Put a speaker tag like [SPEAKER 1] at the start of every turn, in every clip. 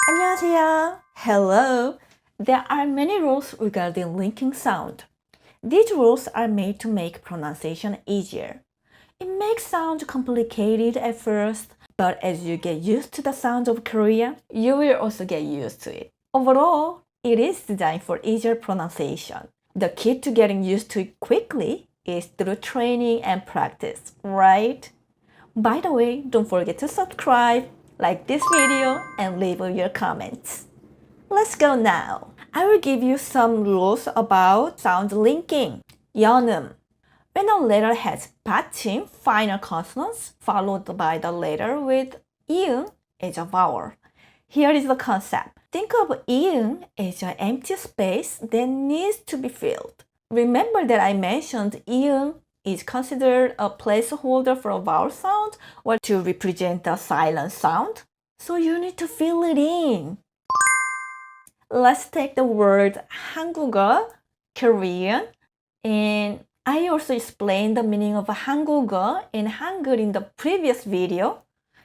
[SPEAKER 1] 안녕하세요. Hello. There are many rules regarding linking sound. These rules are made to make pronunciation easier. It may sound complicated at first, but as you get used to the sound of Korean, you will also get used to it. Overall, it is designed for easier pronunciation. The key to getting used to it quickly is through training and practice, right? By the way, don't forget to subscribe, like this video, and leave your comments. Let's go now. I will give you some rules about sound linking. 연음. When a letter has 받침, final consonants, followed by the letter with 이응 as a vowel. Here is the concept. Think of 이응 as an empty space that needs to be filled. Remember that I mentioned 이응 is considered a placeholder for a vowel sound or to represent the silent sound. So you need to fill it in. Let's take the word 한국어, Korean, and I also explained the meaning of 한국어 and Hangul in the previous video.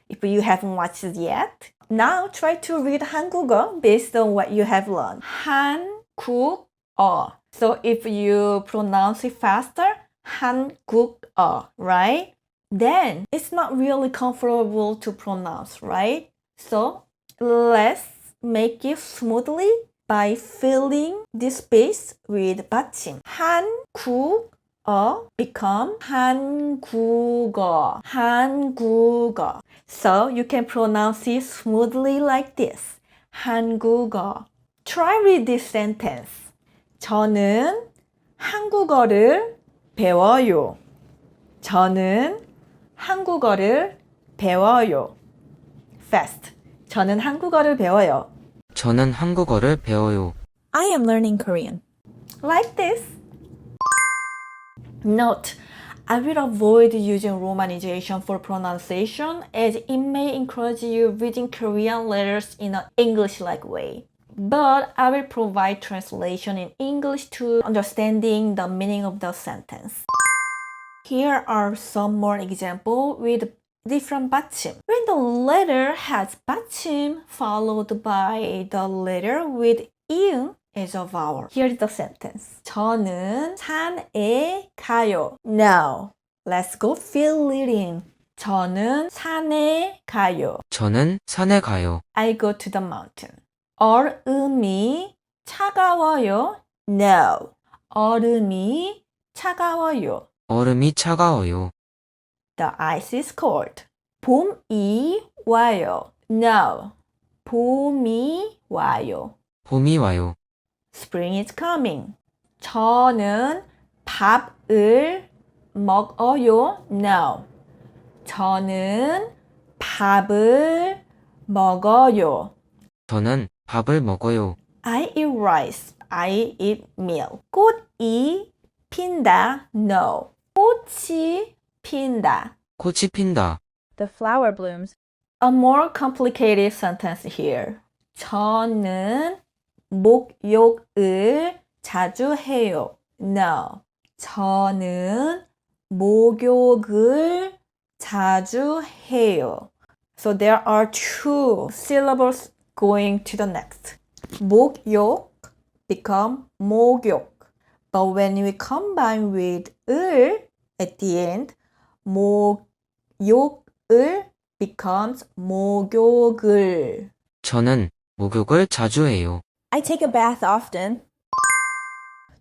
[SPEAKER 1] If you haven't watched it yet, now try to read 한국어 based on what you have learned. 한국어. So if you pronounce it faster, 한국어, right? Then it's not really comfortable to pronounce, right? So let's make it smoothly by filling this space with 받침. 한국어 become 한국어. 한국어. So you can pronounce it smoothly like this. 한국어. Try read this sentence. 저는 한국어를 배워요. 저는 한국어를 배워요. Fast. 저는 한국어를 배워요.
[SPEAKER 2] 저는 한국어를 배워요.
[SPEAKER 1] I am learning Korean. Like this. Note, I will avoid using romanization for pronunciation as it may encourage you reading Korean letters in an English-like way. But I will provide translation in English to understanding the meaning of the sentence. Here are some more examples with different 받침. When the letter has 받침 followed by the letter with 이응 as a vowel. Here is the sentence. 저는 산에 가요. Now, let's go fill it in. 저는 산에 가요.
[SPEAKER 2] 저는 산에 가요.
[SPEAKER 1] I go to the mountain. 얼음이 차가워요. No. 얼음이 차가워요.
[SPEAKER 2] 얼음이 차가워요.
[SPEAKER 1] The ice is cold. 봄이 와요. No. 봄이 와요.
[SPEAKER 2] 봄이 와요.
[SPEAKER 1] Spring is coming. 저는 밥을 먹어요. No. 저는 밥을 먹어요.
[SPEAKER 2] 저는 밥을 먹어요.
[SPEAKER 1] I eat rice. I eat meal. 꽃이 핀다. No. 꽃이 핀다.
[SPEAKER 2] 꽃이 핀다.
[SPEAKER 3] The flower blooms.
[SPEAKER 1] A more complicated sentence here. 저는 목욕을 자주 해요. No. 저는 목욕을 자주 해요. So there are two syllables going to the next. 목욕 become 목욕. But when we combine with 을 at the end, 목욕을 becomes 목욕을.
[SPEAKER 2] 저는 목욕을 자주 해요.
[SPEAKER 3] I take a bath often.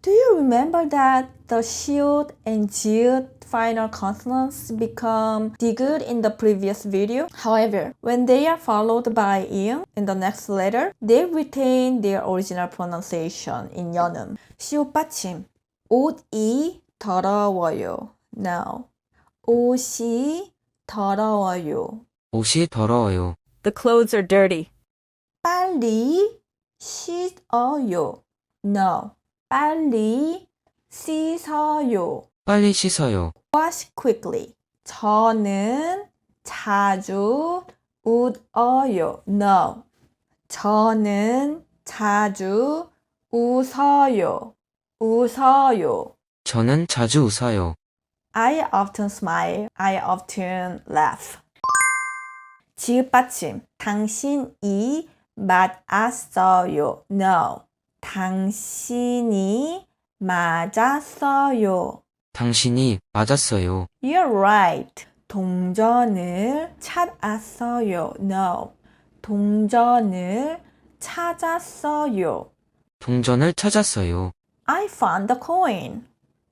[SPEAKER 1] Do you remember that the 시옷 and 지읒 final consonants become 디귿 in the previous video? However, when they are followed by 이응 in the next letter, they retain their original pronunciation in 연음. 시옷 받침. 옷이 더러워요. Now. 옷이 더러워요.
[SPEAKER 2] 옷이 더러워요.
[SPEAKER 3] The clothes are dirty.
[SPEAKER 1] 빨리 씻어요. No. 빨리 씻어요.
[SPEAKER 2] 빨리 씻어요.
[SPEAKER 1] Wash quickly. 저는 자주 웃어요. No. 저는 자주 웃어요. 웃어요.
[SPEAKER 2] 저는 자주 웃어요.
[SPEAKER 1] I often smile. I often laugh. 지읒 받침. 당신이 맞았어요. No. 당신이 맞았어요.
[SPEAKER 2] 당신이 맞았어요.
[SPEAKER 1] You're right. 동전을 찾았어요. No. 동전을 찾았어요.
[SPEAKER 2] 동전을 찾았어요.
[SPEAKER 1] I found the coin.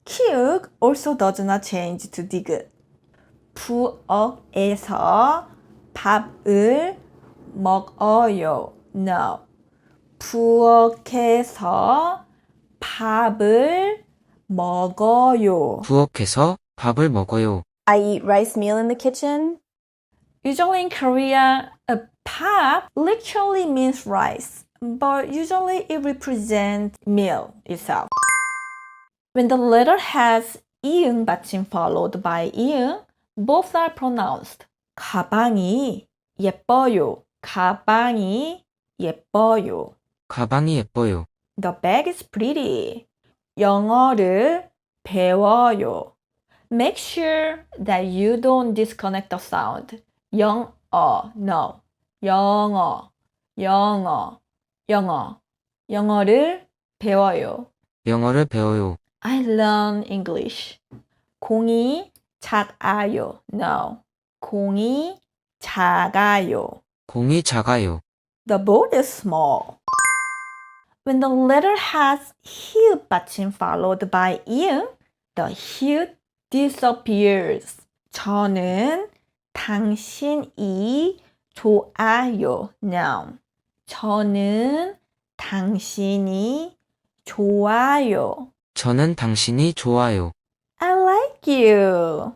[SPEAKER 1] 키읔 also does not change to dig. 부엌에서 밥을 먹어요. No. 부엌에서 밥을 먹어요.
[SPEAKER 2] 부엌에서 밥을 먹어요.
[SPEAKER 3] I eat rice meal in the kitchen.
[SPEAKER 1] Usually in Korea, a pap literally means rice, but usually it represents meal itself. When the letter has 이응 받침 followed by 이응, both are pronounced. 가방이 예뻐요. 가방이 예뻐요.
[SPEAKER 2] 가방이 예뻐요.
[SPEAKER 1] The bag is pretty. 영어를 배워요. Make sure that you don't disconnect the sound. 영어, no. 영어, 영어, 영어. 영어를 배워요.
[SPEAKER 2] 영어를 배워요.
[SPEAKER 1] I learn English. 공이 작아요. No. 공이 작아요.
[SPEAKER 2] 공이 작아요.
[SPEAKER 1] The boat is small. When the letter has 히읗 받침 followed by 이응, the 히읗 disappears. 저는 당신이 좋아요. No. 저는 당신이 좋아요.
[SPEAKER 2] 저는 당신이 좋아요.
[SPEAKER 1] I like you.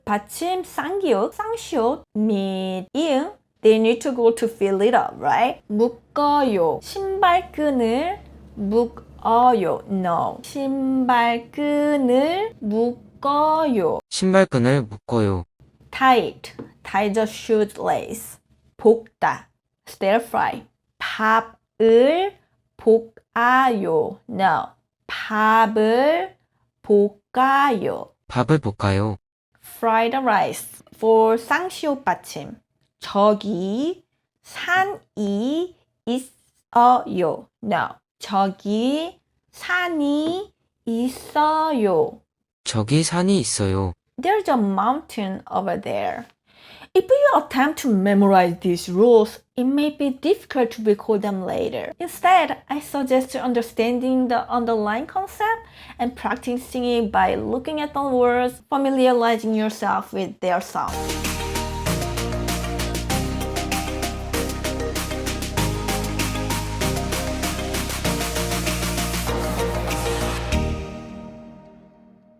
[SPEAKER 1] 받침 쌍기역, 쌍시옷 및 이응 they need to go to fill it up, right? 묶어요. 신발끈을 묶어요. No. 신발끈을 묶어요.
[SPEAKER 2] 신발끈을 묶어요.
[SPEAKER 1] Tight. Tie the shoelace. 볶다. Stir fry. 밥을 볶아요. No. 밥을 볶아요.
[SPEAKER 2] 밥을 볶아요.
[SPEAKER 1] Fry the rice. For 쌍시옷 받침. 저기 산이 있어요. No. 저기 산이 있어요.
[SPEAKER 2] 저기 산이 있어요.
[SPEAKER 1] There's a mountain over there. If you attempt to memorize these rules, it may be difficult to recall them later. Instead, I suggest understanding the underlying concept and practicing it by looking at the words, familiarizing yourself with their sound.